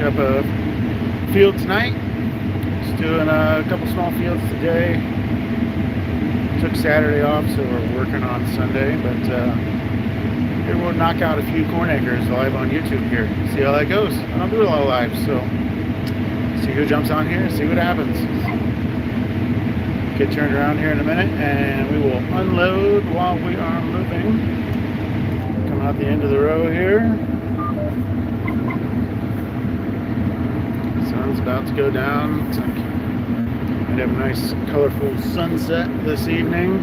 up a field tonight. Just doing a couple small fields today. Took Saturday off, so we're working on Sunday, but here we'll knock out a few corn acres live on YouTube here. See how that goes. I don't do a lot of live, so see who jumps on here, see what happens. Get turned around here in a minute, and we will unload while we are moving. Come out the end of the row here. Sun's about to go down. It's like we have a nice colorful sunset this evening.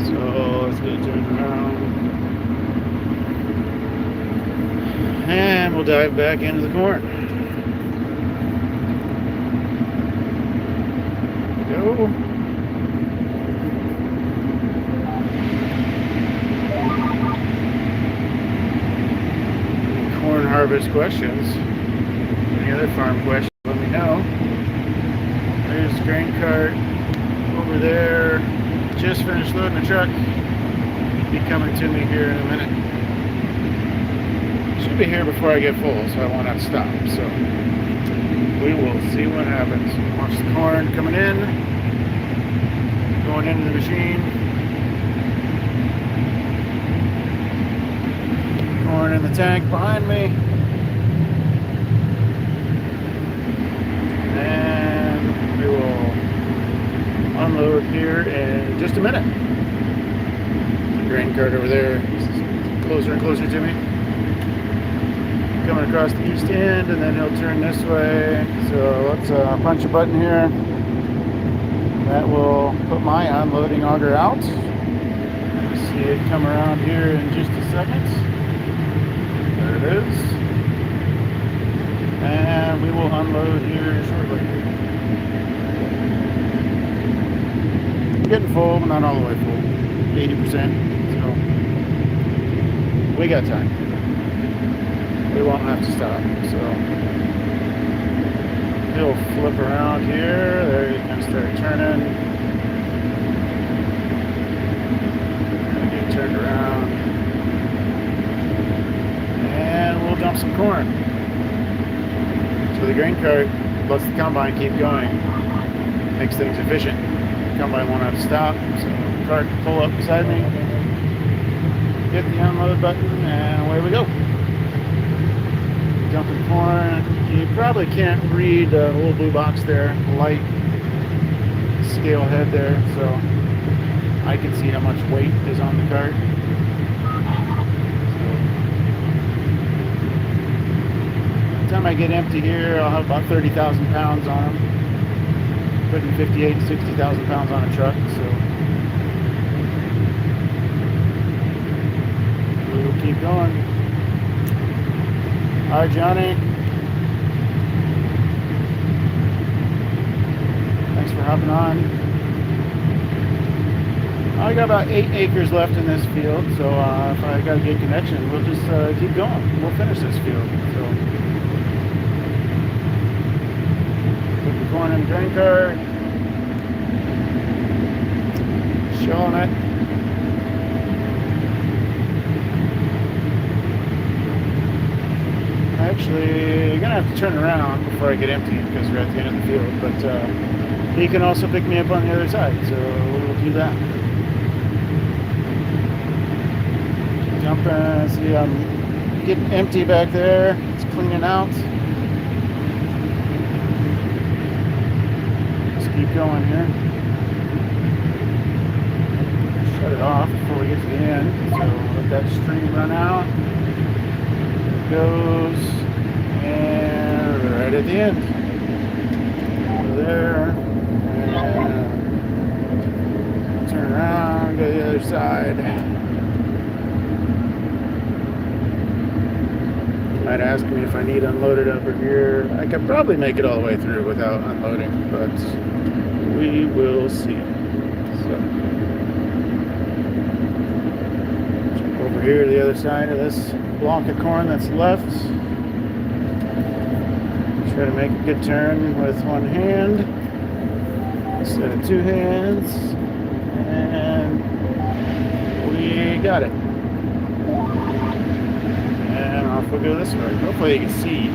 So let's get turned around. And we'll dive back into the corn. Go. Corn harvest questions. Any other farm questions, let me know. There's the grain cart over there. Just finished loading the truck. Be coming to me here in a minute. Should be here before I get full, so I won't have to stop. So we will see what happens. Watch the corn coming in, going into the machine. Corn in the tank behind me. And we will unload here in just a minute. The grain cart over there is closer and closer to me. Coming across the east end, and then he'll turn this way. So let's punch a button here. That will put my unloading auger out. See it come around here in just a second. There it is. And we will unload here shortly. Getting full, but not all the way full. 80%. So we got time. We won't have to stop. So he'll flip around here. There he's gonna start turning. Gonna get turned around. And we'll dump some corn. So the grain cart lets the combine keep going. Makes things efficient. The combine won't have to stop. So the cart can pull up beside me. Hit the unload button and away we go. Dumping corn. You probably can't read the little blue box there, light scale head there, so I can see how much weight is on the cart. By the time I get empty here, I'll have about 30,000 pounds on them. Putting 58,000 to 60,000 pounds on a truck, so we'll keep going. Hi, Johnny. Thanks for hopping on. I got about 8 acres left in this field, so if I got a good connection, we'll just keep going. We'll finish this field. So, put the corn in the grain cart. Showing it. Actually, you're gonna have to turn around before I get empty because we're at the end of the field. But he can also pick me up on the other side, so we'll do that. Jumping. See, I'm getting empty back there. It's cleaning out. Just keep going here. Shut it off before we get to the end. So let that stream run out. Goes, and right at the end. Over there, and turn around, go to the other side. You might ask me if I need unloaded over here. I could probably make it all the way through without unloading, but we will see. So, jump over here to the other side of this block of corn that's left. Try to make a good turn with one hand instead of two hands, and we got it. And Now if we go this way, hopefully you can see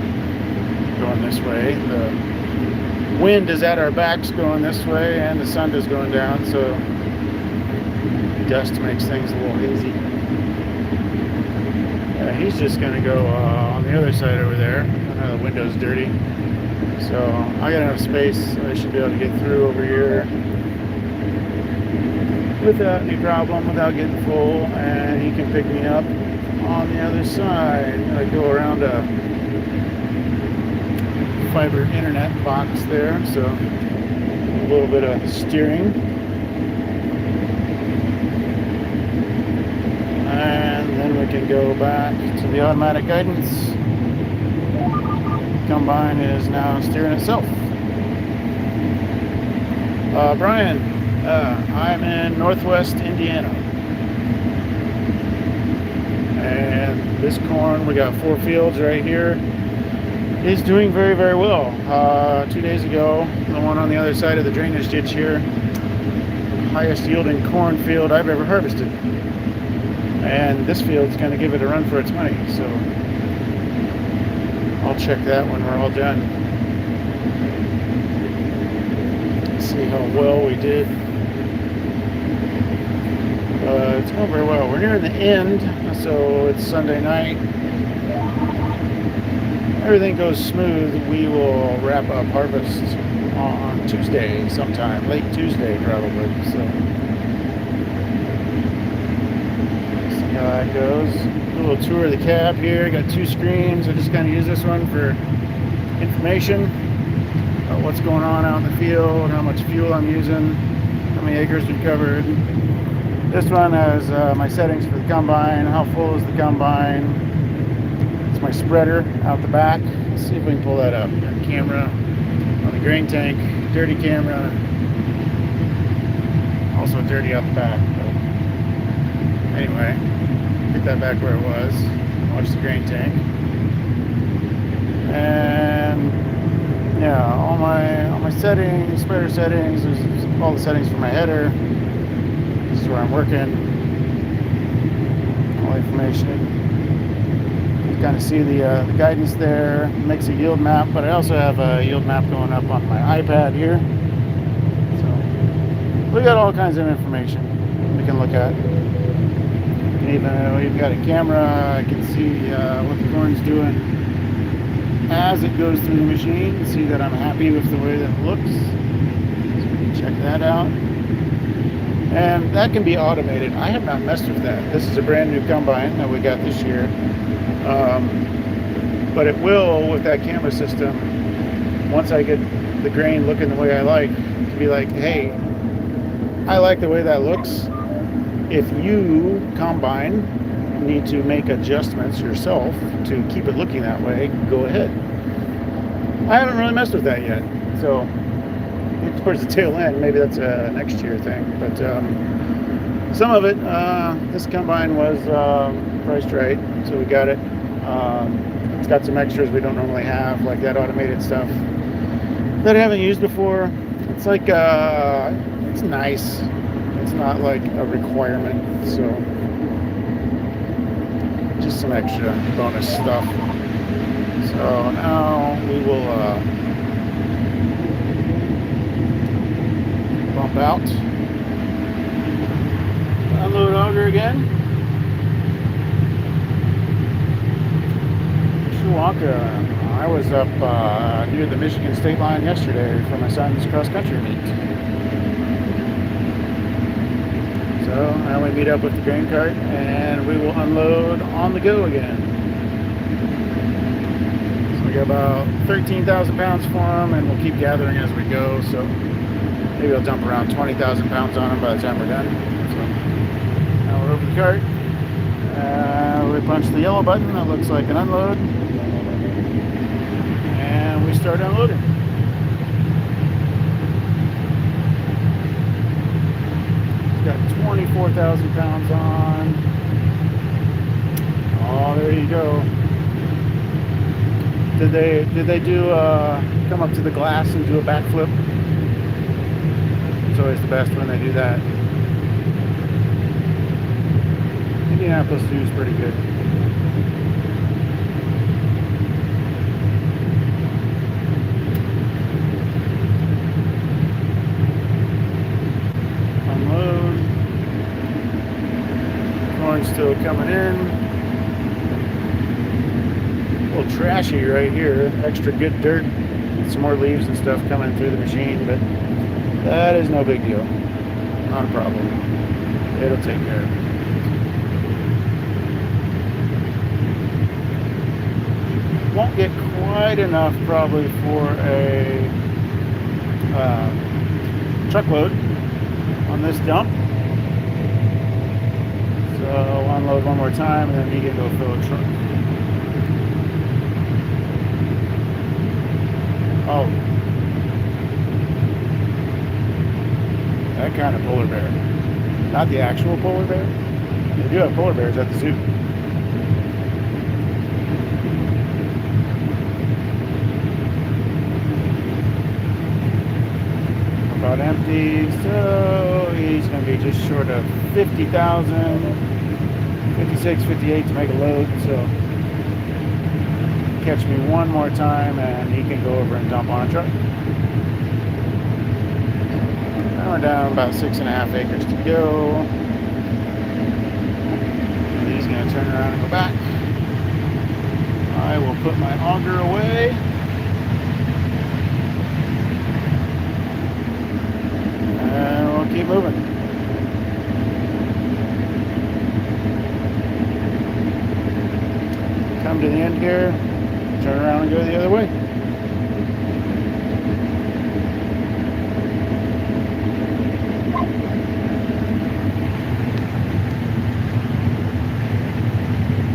going this way. The wind is at our backs going this way, and the sun is going down, so dust makes things a little hazy. He's just going to go on the other side over there. I know the window's dirty, so I got enough space. I should be able to get through over here without any problem, without getting full, and he can pick me up on the other side. I go around a fiber internet box there, so a little bit of steering. And then we can go back to the automatic guidance. Combine is now steering itself. Brian, I'm in Northwest Indiana. And this corn, we got 4 fields right here, is doing very, very well. 2 days ago, the one on the other side of the drainage ditch here, highest yielding cornfield I've ever harvested. And this field's going to give it a run for its money, so I'll check that when we're all done. Let's see how well we did. It's going very well. We're nearing the end, so it's Sunday night. Everything goes smooth. We will wrap up harvest on Tuesday sometime, late Tuesday probably. So see how that goes. A little tour of the cab here. Got 2 screens. I just kind of use this one for information about what's going on out in the field, how much fuel I'm using, how many acres we've covered. This one has my settings for the combine, how full is the combine. It's my spreader out the back. Let's see if we can pull that up. Got a camera on the grain tank, dirty camera, also dirty out the back. But anyway, get that back where it was. Watch the grain tank. And yeah, all my settings, spreader settings, there's all the settings for my header. This is where I'm working. All information. You kind of see the guidance there. It makes a yield map, but I also have a yield map going up on my iPad here. So we got all kinds of information we can look at. And even we've got a camera. I can see what the corn's doing as it goes through the machine. See that I'm happy with the way that it looks. So we can check that out. And that can be automated. I have not messed with that. This is a brand new combine that we got this year. But it will, with that camera system, once I get the grain looking the way I like, to be like, hey, I like the way that looks. If you, combine, need to make adjustments yourself to keep it looking that way, go ahead. I haven't really messed with that yet. So towards the tail end, maybe that's a next year thing, but some of it, this combine was priced right, so we got it. It's got some extras we don't normally have, like that automated stuff that I haven't used before. It's like it's nice, it's not like a requirement, so just some extra bonus stuff. So now we will bump out, unload auger again. Chewonka. I was up near the Michigan state line yesterday for my son's cross country meet. So now we meet up with the grain cart and we will unload on the go again. So we got about 13,000 pounds for them, and we'll keep gathering as we go. So maybe I'll dump around 20,000 pounds on them by the time we're done. So now we're over the cart. We punch the yellow button that looks like an unload. And we start unloading. It's got 24,000 pounds on. Oh, there you go. Did they do come up to the glass and do a backflip? It's always the best when they do that. Indianapolis Zoo is pretty good. coming in. A little trashy right here. Extra good dirt. Some more leaves and stuff coming through the machine, but that is no big deal. Not a problem. It'll take care of it. Won't get quite enough probably for a truckload on this dump. So I'll unload one more time and then he can go fill a truck. Oh, that kind of polar bear. Not the actual polar bear. They do have polar bears at the zoo. About empty, so he's going to be just short of 50,000, 56, 58 to make a load. So catch me one more time and he can go over and dump on a truck. Now we're down about 6.5 acres to go. And he's going to turn around and go back. I will put my auger away. And we'll keep moving. Come to the end here. Turn around and go the other way.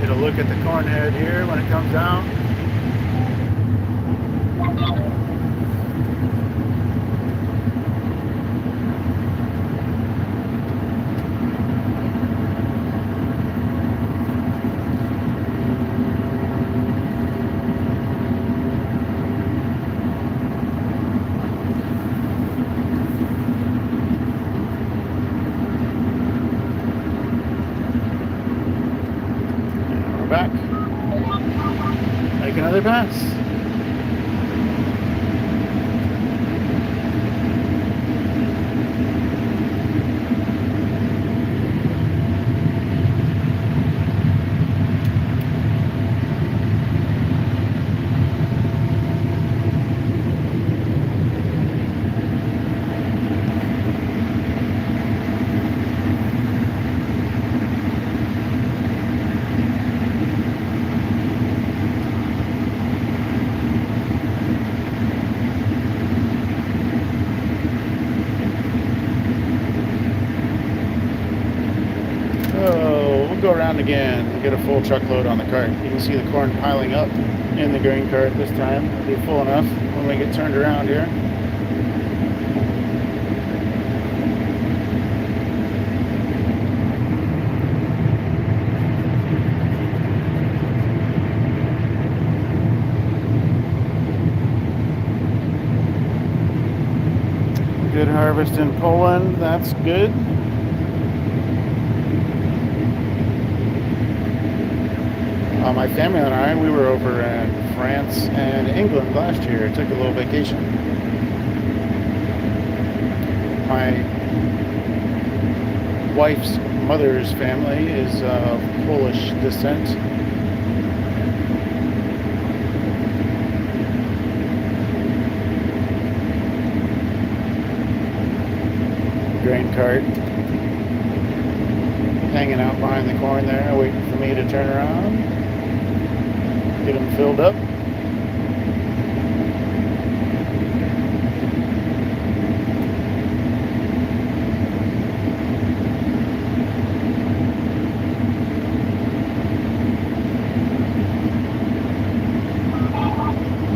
Get a look at the corn head here when it comes out. Back. Make another pass. Go around again and get a full truckload on the cart. You can see the corn piling up in the grain cart this time. It'll be full enough when we get turned around here. Good harvest in Poland, that's good. My family and I, we were over in France and England last year. Took a little vacation. My wife's mother's family is of Polish descent. Grain cart hanging out behind the corn there, waiting for me to turn around. Get them filled up.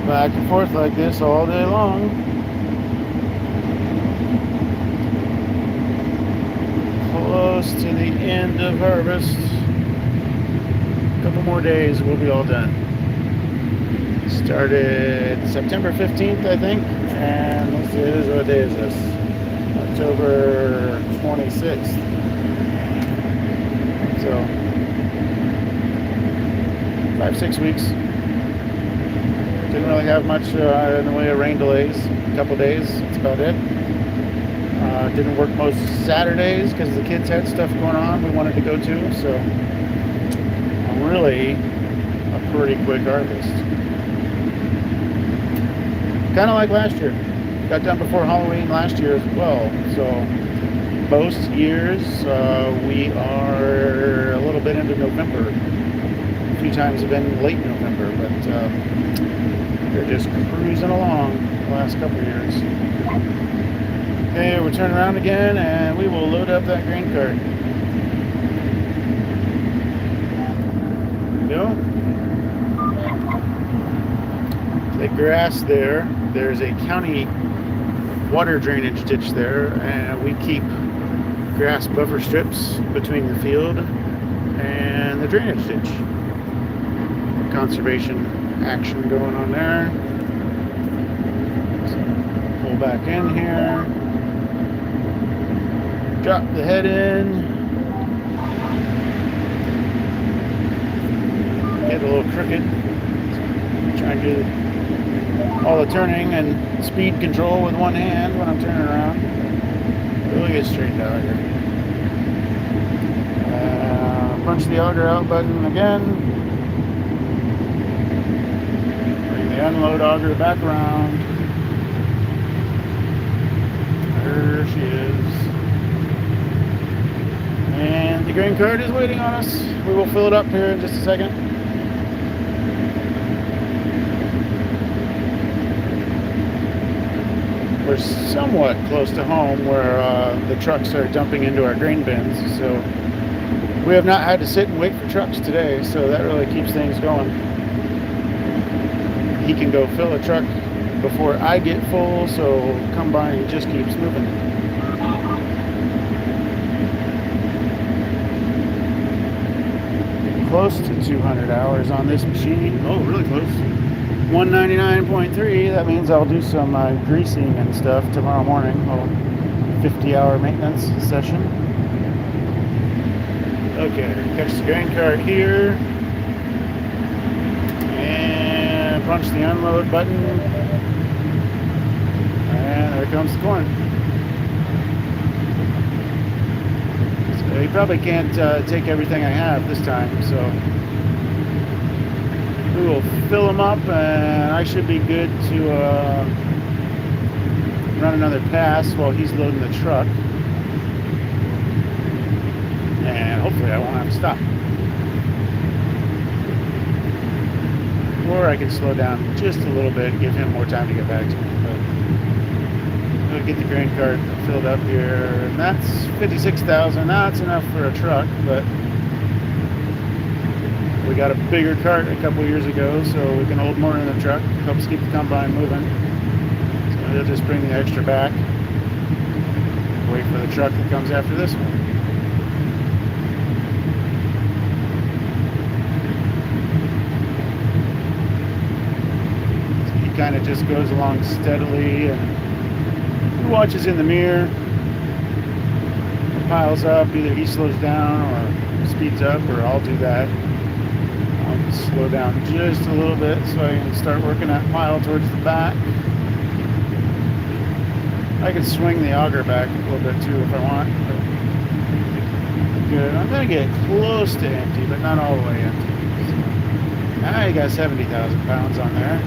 Back and forth like this all day long. Close to the end of harvest. A couple more days, we'll be all done. Started September 15th, I think, and this is, what day is this? October 26th. So, 5-6 weeks. Didn't really have much in the way of rain delays. A couple days, that's about it. Didn't work most Saturdays because the kids had stuff going on we wanted to go to, so really a pretty quick harvest. Kind of like last year. Got done before Halloween last year as well. So most years we are a little bit into November. A few times have been late November, but they're just cruising along the last couple of years. Okay, we'll turn around again and we will load up that grain cart. There we go. The grass there, there's a county water drainage ditch there, and we keep grass buffer strips between the field and the drainage ditch. Conservation action going on there. So pull back in here, drop the head in, get a little crooked, try and do all the turning and speed control with one hand when I'm turning around. Really get straightened out here. Punch the auger out button again. Bring the unload auger back around. There she is. And the grain cart is waiting on us. We will fill it up here in just a second. We're somewhat close to home where the trucks are dumping into our grain bins, so we have not had to sit and wait for trucks today, so that really keeps things going. He can go fill a truck before I get full, so combine just keeps moving. Close to 200 hours on this machine. Oh, really close. 199.3, that means I'll do some greasing and stuff tomorrow morning. A 50-hour maintenance session. Okay, catch the grain cart here. And punch the unload button. And there comes the corn. So you probably can't take everything I have this time, so we will fill them up, and I should be good to run another pass while he's loading the truck. And hopefully I won't have to stop. Or I can slow down just a little bit, give him more time to get back to me. But we'll get the grain cart filled up here, and that's 56,000. That's enough for a truck, but we got a bigger cart a couple years ago, so we can hold more in the truck. Helps keep the combine moving. So they'll just bring the extra back. Wait for the truck that comes after this one. So he kind of just goes along steadily and watches in the mirror. Piles up. Either he slows down or speeds up, or I'll do that. Slow down just a little bit so I can start working that pile towards the back. I can swing the auger back a little bit too if I want. Good. I'm going to get close to empty, but not all the way empty. Now you got 70,000 pounds on there.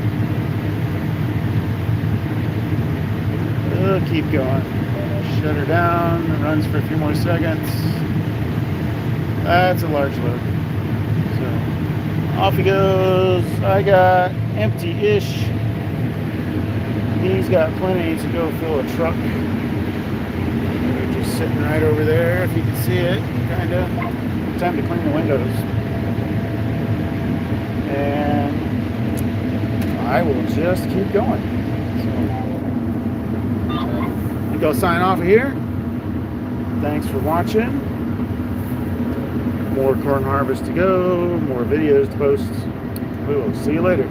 We'll keep going. Shut her down. It runs for a few more seconds. That's a large load. Off he goes. I got empty-ish. He's got plenty to go fill a truck. They're just sitting right over there, if you can see it, kind of. Time to clean the windows. And I will just keep going. So, I think I'll sign off of here. Thanks for watching. More corn harvest to go, more videos to post. We will see you later.